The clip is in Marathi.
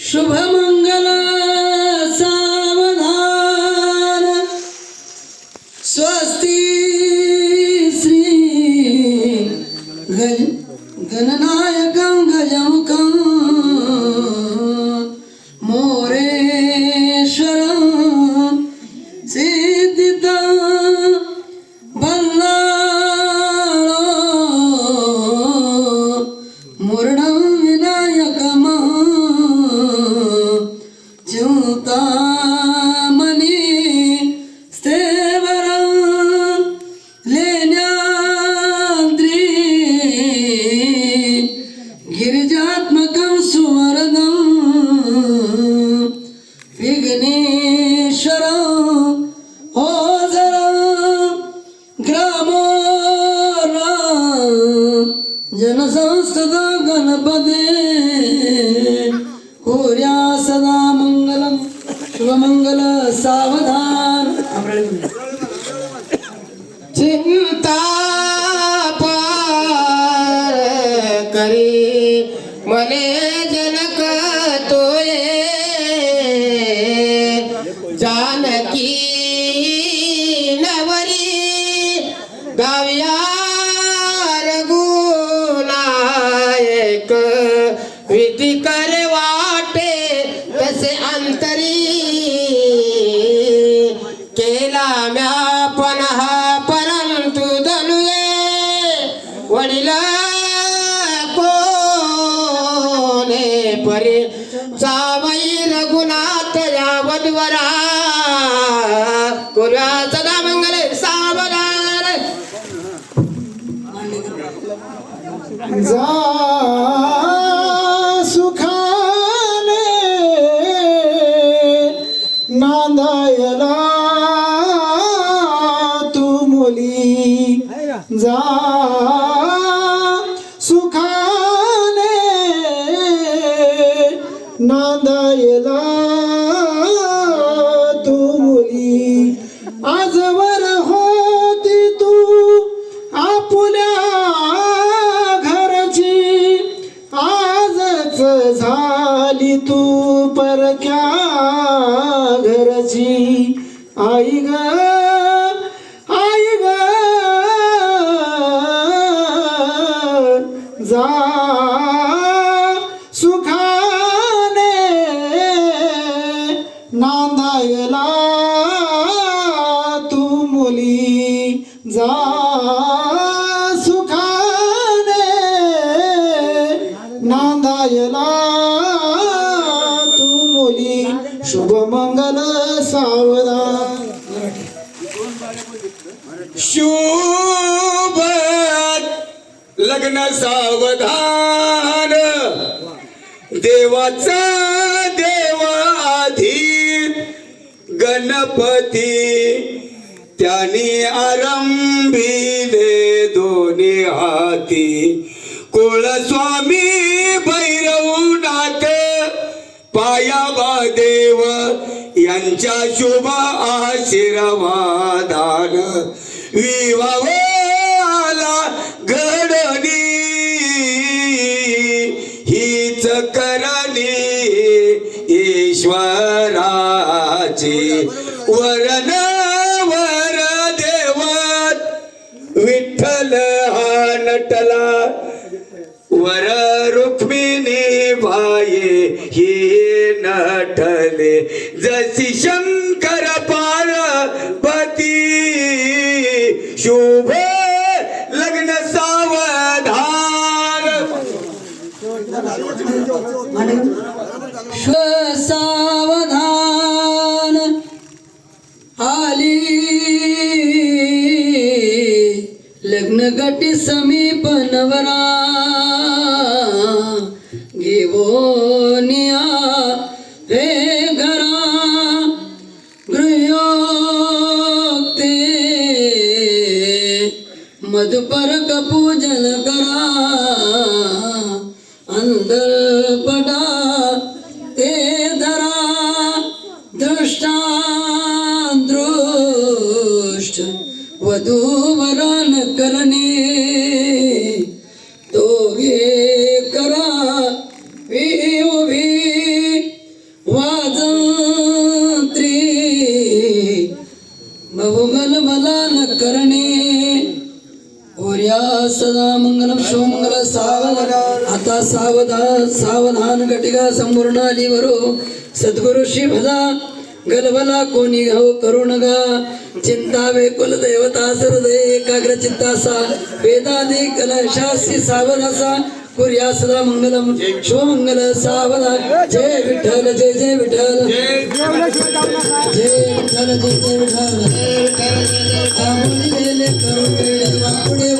शुभमंगल सावधान स्वस्ति श्री गणनायकं गजमुखं मोरेश्वरं सिद्धितं बल्लाळो मुरणं विनायकं चिंतामणि स्थेवरं लेण्याद्रि गिरिजात्मकं सुवरदं विघ्नेश्वरं ओझरं ग्रामोरं जनसंस्कृत गणपते कुर्या सदा मंगलम शुभमंगल सावधान. चिंता पार करी मने जनक तोये जानकी नवरी गाव्या रघुनायक विधी कर वाटे तसे अंतरी केला म्या पणह परंतु धनुये वडील कोणे परी सावई रघुनाथ या वधवरा कुर्या सदा मंगल सावधान. जा सुखाने नांदायला तू मुली जा सुखाने नांदायला तू मुली आजवर होती तू आपुल्या घरची आजच झाली तू परक्या घरची आई ग जा सुखाने नांदायला तू मुली जा सुखाने नांदायला तू मुली शुभमंगल सावधान. शुभ लग्न सावधान देवाचा देव आधी गणपती त्याने आरंभिले दोन्ही हाती कुळस्वामी भैरवनाथ पायाबा देव यांच्या शुभ आशीर्वादान विवाह आला घडली हीच करणी ईश्वराची वरण वर देवत विठ्ठल हा नटला वर रुक्मिणी बाये ही नटले जशी शंकर पार्वती शुभ लग्न सावधान. सावधान आली लग्न गटी समीप नवरा घेवोनिया रे घरा गृहोक्ते मधुपर पूजन करा अंदर पडा ते धरा दृष्टांदृष्ट वधूवरण करणे तो घे करा कुर्या सदा मंगलम शिवमंगल सावधान. आता सावधान सावधान घटिका संपूर्ण आलीवरो सद्गुरु श्री भदा गलबला कोणी हो करू नका. चिंता वे कुलदैवता हृदय एकाग्र चित्तासा वेदादी कलशासी सावधासा कुर्या सदा मंगलम शिवमंगल सावधान. जय विठ्ठल जय जय विठ्ठल जय विठ्ठल जय जय विठ्ठल. आमुली गेले करून वेळ वापुडे